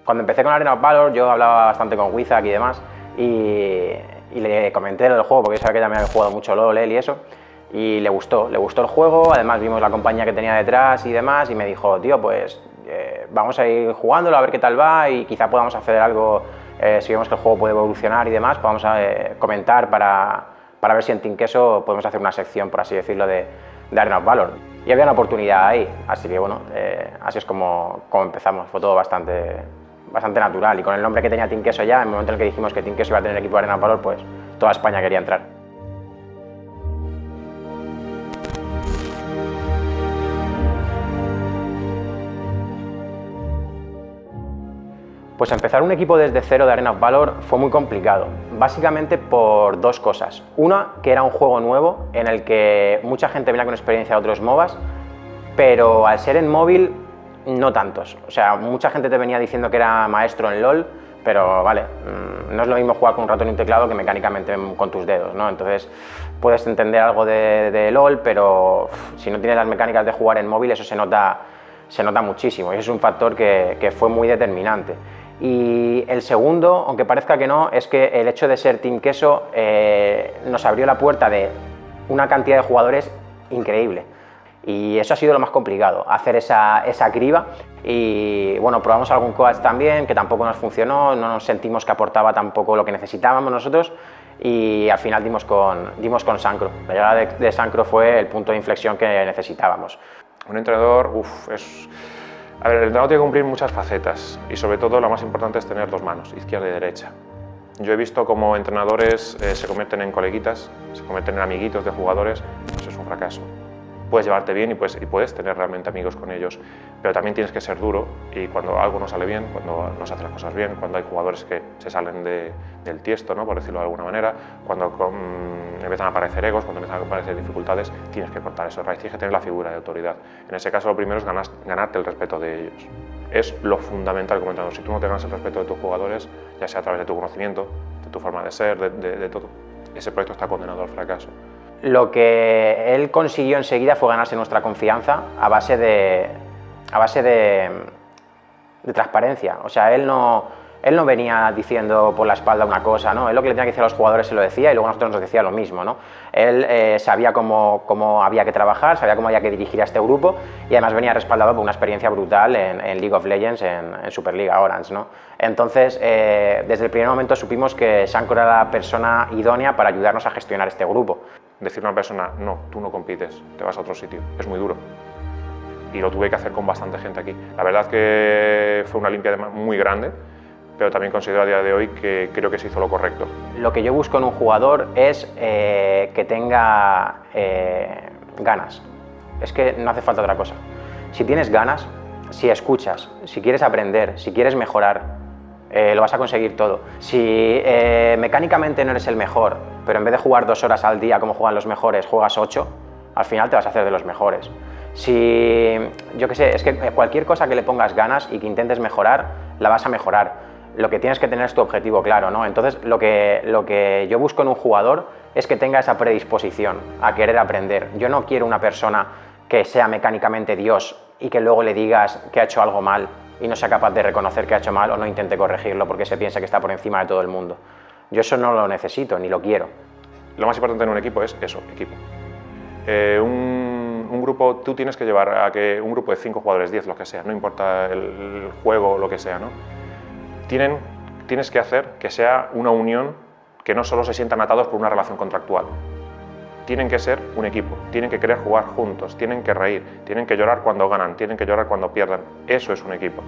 Cuando empecé con Arena of Valor yo hablaba bastante con Wizak y demás y le comenté lo del juego porque sabía que también había jugado mucho LoL él y eso, y le gustó el juego. Además vimos la compañía que tenía detrás y demás y me dijo, tío, pues vamos a ir jugándolo a ver qué tal va y quizá podamos hacer algo, si vemos que el juego puede evolucionar y demás, podamos comentar para ver si en Team Queso podemos hacer una sección, por así decirlo, de Arena of Valor. Y había una oportunidad ahí, así que bueno, así es como empezamos. Fue todo bastante natural, y con el nombre que tenía Team Queso ya, en el momento en el que dijimos que Team Queso iba a tener equipo de Arena of Valor, pues toda España quería entrar. Pues empezar un equipo desde cero de Arena of Valor fue muy complicado, básicamente por dos cosas. Una, que era un juego nuevo en el que mucha gente venía con experiencia de otros MOBAs, pero al ser en móvil, no tantos. O sea, mucha gente te venía diciendo que era maestro en LoL, pero vale, no es lo mismo jugar con un ratón y un teclado que mecánicamente con tus dedos, ¿no? Entonces puedes entender algo de LoL, pero si no tienes las mecánicas de jugar en móvil, eso se nota muchísimo, y eso es un factor que fue muy determinante. Y el segundo, aunque parezca que no, es que el hecho de ser Team Queso nos abrió la puerta de una cantidad de jugadores increíble. Y eso ha sido lo más complicado, hacer esa criba. Y bueno, probamos algún coach también, que tampoco nos funcionó, no nos sentimos que aportaba tampoco lo que necesitábamos nosotros, y al final dimos con Sancro. La llegada de Sancro fue el punto de inflexión que necesitábamos. Un entrenador, A ver, el entrenador tiene que cumplir muchas facetas y sobre todo la más importante es tener dos manos, izquierda y derecha. Yo he visto cómo entrenadores se convierten en coleguitas, se convierten en amiguitos de jugadores. Eso es un fracaso. Puedes llevarte bien y puedes tener realmente amigos con ellos, pero también tienes que ser duro, y cuando algo no sale bien, cuando no se hacen las cosas bien, cuando hay jugadores que se salen del tiesto, ¿no?, por decirlo de alguna manera, cuando empiezan a aparecer egos, cuando empiezan a aparecer dificultades, tienes que cortar eso de raíz, tienes que tener la figura de autoridad. En ese caso lo primero es ganarte el respeto de ellos. Es lo fundamental como entrenador. Si tú no te ganas el respeto de tus jugadores, ya sea a través de tu conocimiento, de tu forma de ser, de todo, ese proyecto está condenado al fracaso. Lo que él consiguió enseguida fue ganarse nuestra confianza a base de transparencia. O sea, él no venía diciendo por la espalda una cosa, ¿no? Él lo que le tenía que decir a los jugadores se lo decía, y luego a nosotros nos decía lo mismo, ¿no? Él sabía cómo había que trabajar, sabía cómo había que dirigir a este grupo, y además venía respaldado por una experiencia brutal en League of Legends, en Superliga Orange, ¿no? Entonces, desde el primer momento supimos que Sancro era la persona idónea para ayudarnos a gestionar este grupo. Decirle a una persona, no, tú no compites, te vas a otro sitio, es muy duro. Y lo tuve que hacer con bastante gente aquí. La verdad que fue una limpia muy grande, pero también considero a día de hoy que creo que se hizo lo correcto. Lo que yo busco en un jugador es que tenga ganas. Es que no hace falta otra cosa. Si tienes ganas, si escuchas, si quieres aprender, si quieres mejorar, lo vas a conseguir todo. Si mecánicamente no eres el mejor, pero en vez de jugar 2 horas al día como juegan los mejores, juegas 8, al final te vas a hacer de los mejores. Si, yo qué sé, es que cualquier cosa que le pongas ganas y que intentes mejorar, la vas a mejorar. Lo que tienes que tener es tu objetivo claro, ¿no? Entonces, lo que yo busco en un jugador es que tenga esa predisposición a querer aprender. Yo no quiero una persona que sea mecánicamente Dios y que luego le digas que ha hecho algo mal y no sea capaz de reconocer que ha hecho mal o no intente corregirlo porque se piensa que está por encima de todo el mundo. Yo eso no lo necesito, ni lo quiero. Lo más importante en un equipo es eso, equipo. Un grupo, tú tienes que llevar a que un grupo de 5 jugadores, 10, lo que sea, no importa el juego o lo que sea, ¿no? Tienes que hacer que sea una unión, que no solo se sientan atados por una relación contractual. Tienen que ser un equipo, tienen que querer jugar juntos, tienen que reír, tienen que llorar cuando ganan, tienen que llorar cuando pierdan. Eso es un equipo.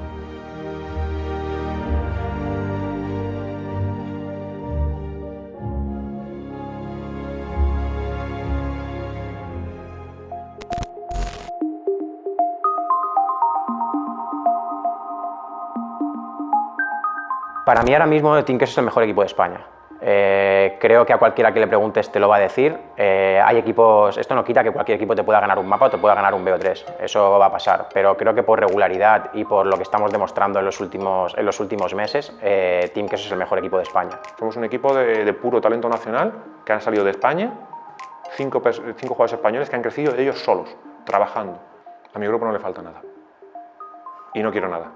Para mí ahora mismo Team Queso es el mejor equipo de España. Creo que a cualquiera que le preguntes te lo va a decir. Hay equipos, esto no quita que cualquier equipo te pueda ganar un mapa o te pueda ganar un BO3, eso va a pasar, pero creo que por regularidad y por lo que estamos demostrando en los últimos meses, Team Queso es el mejor equipo de España. Somos un equipo de puro talento nacional que han salido de España, 5 jugadores españoles que han crecido ellos solos, trabajando. A mi grupo no le falta nada y no quiero nada.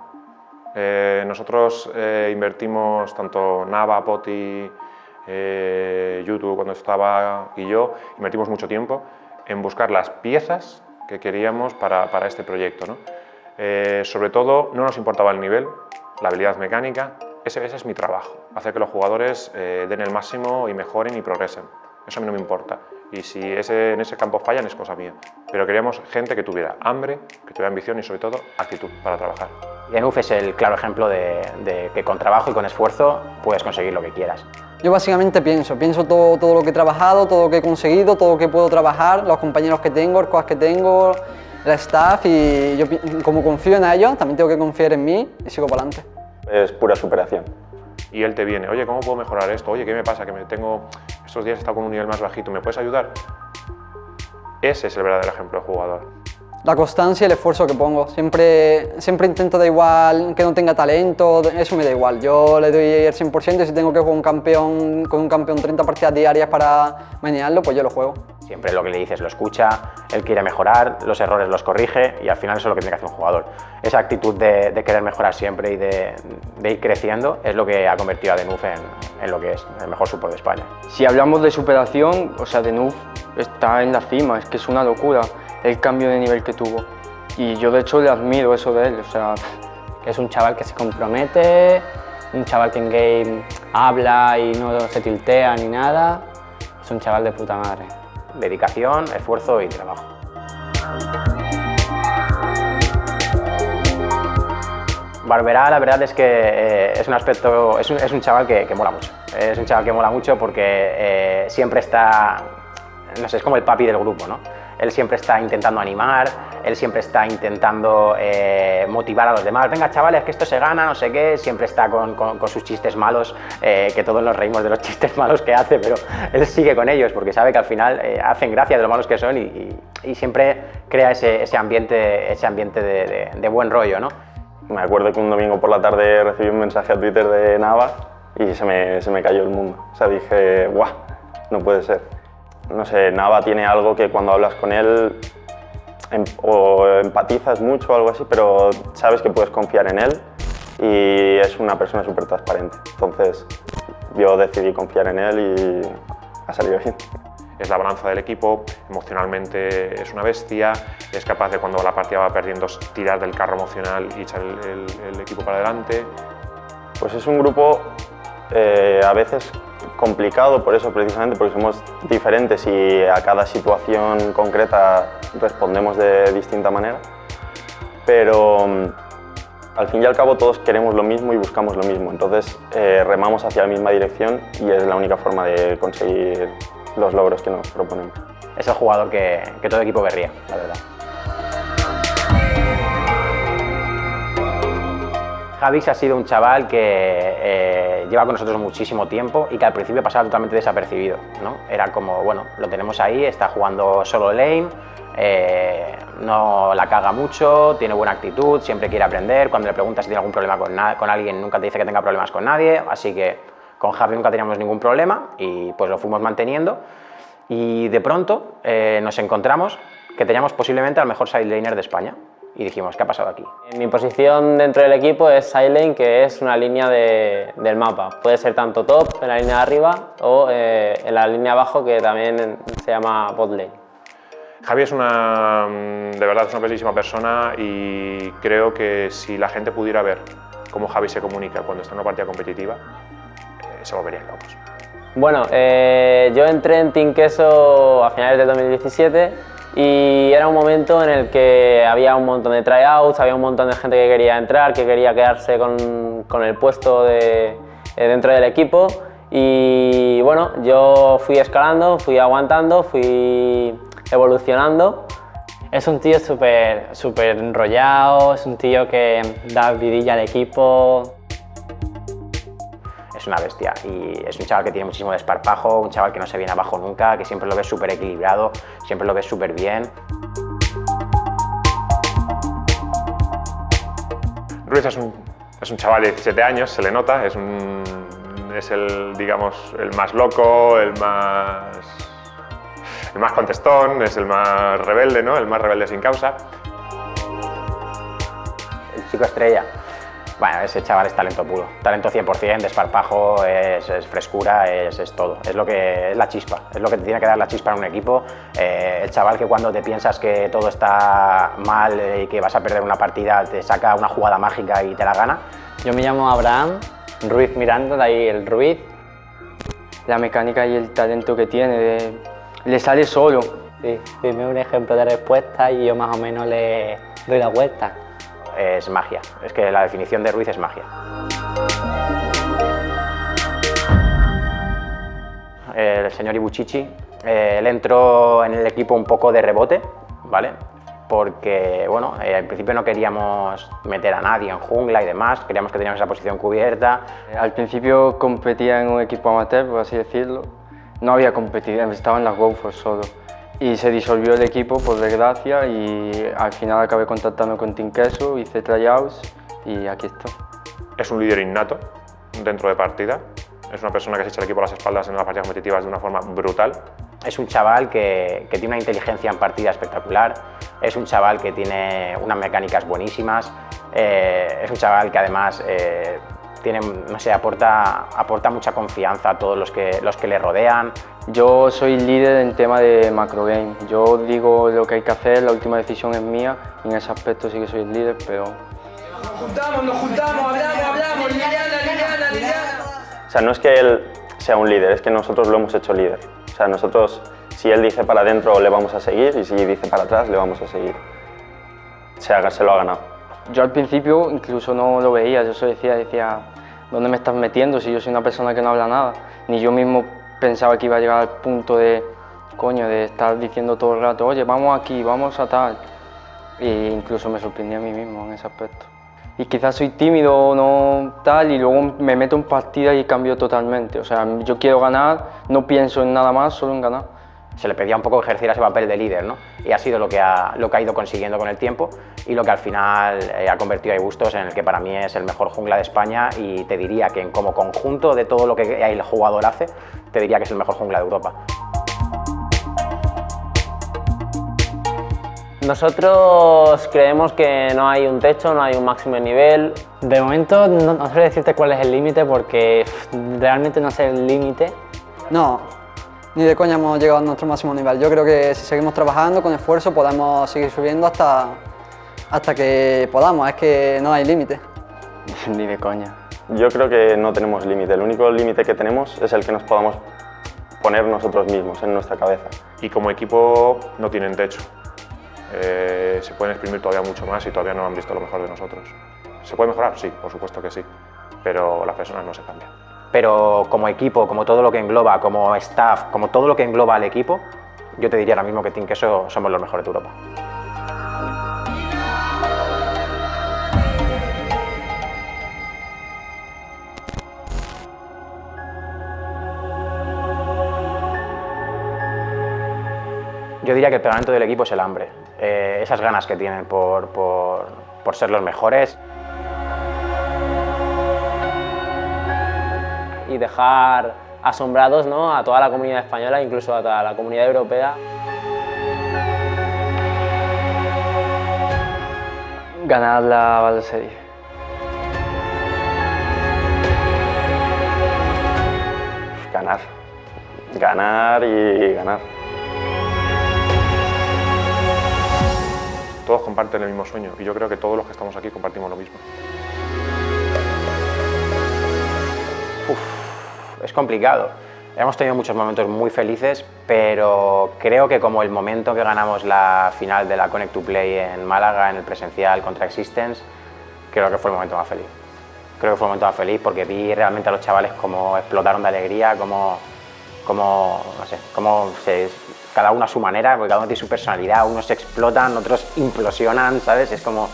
Nosotros invertimos, tanto Nava, Poti, YouTube cuando estaba y yo, invertimos mucho tiempo en buscar las piezas que queríamos para este proyecto, ¿no? Sobre todo, no nos importaba el nivel, la habilidad mecánica, ese es mi trabajo, hacer que los jugadores den el máximo y mejoren y progresen. Eso a mí no me importa. Y si en ese campo fallan, es cosa mía. Pero queríamos gente que tuviera hambre, que tuviera ambición y, sobre todo, actitud para trabajar. Y Enuf es el claro ejemplo de que con trabajo y con esfuerzo puedes conseguir lo que quieras. Yo básicamente pienso todo lo que he trabajado, todo lo que he conseguido, todo lo que puedo trabajar, los compañeros que tengo, el coach que tengo, el staff, y yo como confío en ellos, también tengo que confiar en mí y sigo para adelante. Es pura superación. Y él te viene, oye, ¿cómo puedo mejorar esto? Oye, ¿qué me pasa? Que estos días he estado con un nivel más bajito, ¿me puedes ayudar? Ese es el verdadero ejemplo de jugador. La constancia y el esfuerzo que pongo. Siempre intento, da igual que no tenga talento, eso me da igual. Yo le doy el 100% y si tengo que jugar con un campeón 30 partidas diarias para manejarlo, pues yo lo juego. Siempre lo que le dices lo escucha, él quiere mejorar, los errores los corrige y al final eso es lo que tiene que hacer un jugador. Esa actitud de querer mejorar siempre y de ir creciendo es lo que ha convertido a Denuf en lo que es, el mejor support de España. Si hablamos de superación, o sea, Denuf está en la cima, es que es una locura el cambio de nivel que tuvo. Y yo de hecho le admiro eso de él, o sea... Es un chaval que se compromete, un chaval que en game habla y no se tiltea ni nada. Es un chaval de puta madre. Dedicación, esfuerzo y trabajo. Barberá, la verdad es que es un chaval que mola mucho. Es un chaval que mola mucho porque siempre está, no sé, es como el papi del grupo, ¿no? Él siempre está intentando animar, él siempre está intentando motivar a los demás. Venga, chavales, que esto se gana, no sé qué. Siempre está con sus chistes malos, que todos nos reímos de los chistes malos que hace, pero él sigue con ellos porque sabe que al final hacen gracia de lo malos que son y siempre crea ese ambiente de buen rollo, ¿no? Me acuerdo que un domingo por la tarde recibí un mensaje a Twitter de Nava y se me cayó el mundo. O sea, dije, ¡guau! No puede ser. No sé, Nava tiene algo que cuando hablas con él o empatizas mucho o algo así, pero sabes que puedes confiar en él y es una persona súper transparente. Entonces yo decidí confiar en él y ha salido bien. Es la balanza del equipo, emocionalmente es una bestia, es capaz de cuando la partida va perdiendo tirar del carro emocional y echar el equipo para adelante. Pues es un grupo a veces complicado por eso precisamente, porque somos diferentes y a cada situación concreta respondemos de distinta manera, pero al fin y al cabo todos queremos lo mismo y buscamos lo mismo, entonces remamos hacia la misma dirección y es la única forma de conseguir los logros que nos proponemos. Es el jugador que todo equipo querría, la verdad. Javix ha sido un chaval que lleva con nosotros muchísimo tiempo y que al principio pasaba totalmente desapercibido, ¿no? Era como, bueno, lo tenemos ahí, está jugando solo lane, no la caga mucho, tiene buena actitud, siempre quiere aprender, cuando le preguntas si tiene algún problema con alguien nunca te dice que tenga problemas con nadie, así que con Javi nunca teníamos ningún problema y pues lo fuimos manteniendo y de pronto nos encontramos que teníamos posiblemente al mejor side laner de España. Y dijimos, ¿qué ha pasado aquí? Mi posición dentro del equipo es side lane, que es una línea del mapa. Puede ser tanto top, en la línea de arriba, o en la línea de abajo, que también se llama bot lane. Javi es de verdad es una bellísima persona y creo que si la gente pudiera ver cómo Javi se comunica cuando está en una partida competitiva, se volverían locos. Bueno, yo entré en Team Queso a finales del 2017 y era un momento en el que había un montón de tryouts, había un montón de gente que quería entrar, que quería quedarse con el puesto dentro del equipo y bueno, yo fui escalando, fui aguantando, fui evolucionando. Es un tío súper enrollado, es un tío que da vidilla al equipo. Es una bestia y es un chaval que tiene muchísimo desparpajo, un chaval que no se viene abajo nunca, que siempre lo ves súper equilibrado, siempre lo ves súper bien. Ruiz es un chaval de 17 años, se le nota, es digamos, el más loco, el más contestón, es el más rebelde, ¿no? El más rebelde sin causa. El chico estrella. Bueno, ese chaval es talento puro, talento 100%, desparpajo, es frescura, es todo, es lo que es la chispa, es lo que te tiene que dar la chispa en un equipo. El chaval que cuando te piensas que todo está mal y que vas a perder una partida te saca una jugada mágica y te la gana. Yo me llamo Abraham Ruiz Miranda, de ahí el Ruiz. La mecánica y el talento que tiene, le sale solo. Sí, dime un ejemplo de respuesta y yo más o menos le doy la vuelta. Es magia, es que la definición de Ruiz es magia. El señor Ibuchichi, él entró en el equipo un poco de rebote, ¿vale? Porque, bueno, al principio no queríamos meter a nadie en jungla y demás, queríamos que teníamos esa posición cubierta. Al principio competía en un equipo amateur, por así decirlo. No había competido, estaba en las GoFors solo. Y se disolvió el equipo, por desgracia, y al final acabé contactando con Team Queso, hice tryouts y aquí estoy. Es un líder innato dentro de partida. Es una persona que se echa el equipo a las espaldas en las partidas competitivas de una forma brutal. Es un chaval que tiene una inteligencia en partida espectacular, es un chaval que tiene unas mecánicas buenísimas, es un chaval que además tiene, no sé, aporta mucha confianza a todos los que le rodean. Yo soy líder en tema de macrogame. Yo digo lo que hay que hacer, la última decisión es mía, y en ese aspecto sí que soy el líder, pero... Nos juntamos, hablamos, Liliana. O sea, no es que él sea un líder, es que nosotros lo hemos hecho líder. O sea, nosotros, si él dice para adentro, le vamos a seguir, y si dice para atrás, le vamos a seguir. Se lo ha ganado. Yo al principio incluso no lo veía, yo solo decía, ¿dónde me estás metiendo si yo soy una persona que no habla nada? Ni yo mismo pensaba que iba a llegar al punto de, coño, de estar diciendo todo el rato, oye, vamos aquí, vamos a tal. E incluso me sorprendí a mí mismo en ese aspecto. Y quizás soy tímido o no tal, y luego me meto en partida y cambio totalmente. O sea, yo quiero ganar, no pienso en nada más, solo en ganar. Se le pedía un poco que ejerciera ese papel de líder, ¿no? Y ha sido lo que ha ido consiguiendo con el tiempo y lo que al final ha convertido a Ibustos en el que para mí es el mejor jungla de España, y te diría que como conjunto de todo lo que el jugador hace, te diría que es el mejor jungla de Europa. Nosotros creemos que no hay un techo, no hay un máximo de nivel. De momento no sé decirte cuál es el límite porque realmente no sé el límite. No, ni de coña hemos llegado a nuestro máximo nivel. Yo creo que si seguimos trabajando con esfuerzo podemos seguir subiendo hasta que podamos, es que no hay límite. Ni de coña. Yo creo que no tenemos límite, el único límite que tenemos es el que nos podamos poner nosotros mismos en nuestra cabeza. Y como equipo no tienen techo. Se pueden exprimir todavía mucho más y todavía no han visto lo mejor de nosotros. ¿Se puede mejorar? Sí, por supuesto que sí, pero las personas no se cambian. Pero como equipo, como todo lo que engloba, como staff, como todo lo que engloba al equipo, yo te diría ahora mismo que Team Queso somos los mejores de Europa. Yo diría que el pegamento del equipo es el hambre, esas ganas que tienen por ser los mejores. Y dejar asombrados, ¿no?, a toda la comunidad española, incluso a toda la comunidad europea. Ganar la Valor Series. Ganar. Ganar y ganar. Todos comparten el mismo sueño y yo creo que todos los que estamos aquí compartimos lo mismo. Es complicado. Hemos tenido muchos momentos muy felices, pero creo que como el momento que ganamos la final de la Connect to Play en Málaga, en el presencial contra Existence, creo que fue el momento más feliz. Creo que fue el momento más feliz porque vi realmente a los chavales cómo explotaron de alegría, cómo no sé, cada uno a su manera, porque cada uno tiene su personalidad, unos explotan, otros implosionan, ¿sabes? Es como,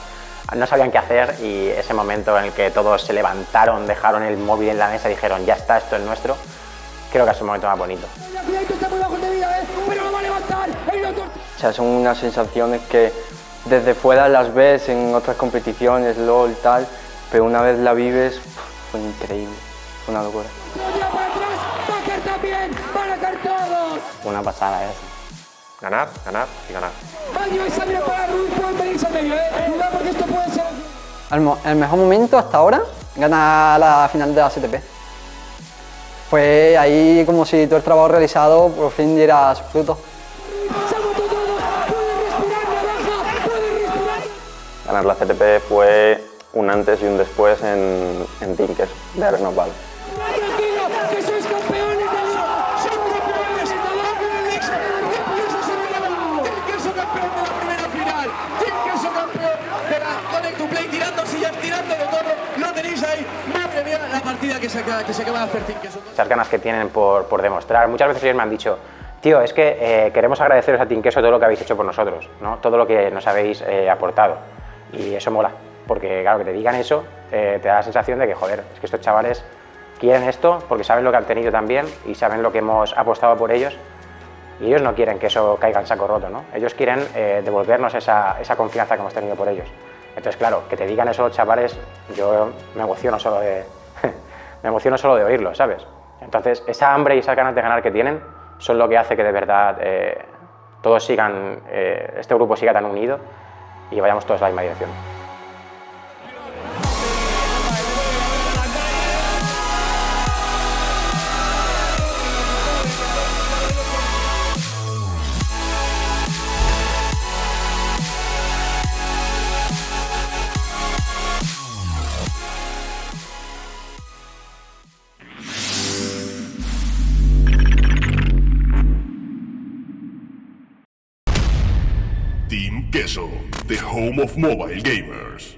no sabían qué hacer, y ese momento en el que todos se levantaron, dejaron el móvil en la mesa y dijeron, ya está, esto es nuestro, creo que es el momento más bonito. O sea, son unas sensaciones que desde fuera las ves en otras competiciones, LOL, tal, pero una vez la vives, fue increíble, fue una locura. Una pasada eso. Ganar, ganar y ganar. Baño y sangre para Ruiz, pueden venirse al medio, cuidado porque esto puede ser... El mejor momento hasta ahora, ganar la final de la CTP. Fue ahí como si todo el trabajo realizado por fin diera sus frutos. Ganar la CTP fue un antes y un después en Team Queso, de Arenas Valor. que sois campeones del mundo, sois campeones de Queso campeón de la primera final, Queso campeón de la Connect to Play, tirando sillas, tirando de todo, lo tenéis ahí, madre mía, la partida que se acaba de hacer Team Queso. Esas ganas que tienen por demostrar. Muchas veces ellos me han dicho, tío, es que queremos agradeceros a Team Queso todo lo que habéis hecho por nosotros, ¿no? Todo lo que nos habéis aportado. Y eso mola, porque claro, que te digan eso, te da la sensación de que, joder, es que estos chavales quieren esto porque saben lo que han tenido también y saben lo que hemos apostado por ellos, y ellos no quieren que eso caiga en saco roto, ¿no? Ellos quieren devolvernos esa confianza que hemos tenido por ellos. Entonces, claro, que te digan eso los chavales, yo me emociono solo de, me emociono solo de oírlo, ¿sabes? Entonces, esa hambre y esas ganas de ganar que tienen son lo que hace que de verdad todos sigan, este grupo siga tan unido y vayamos todos a la misma dirección. Team Queso, the home of mobile gamers.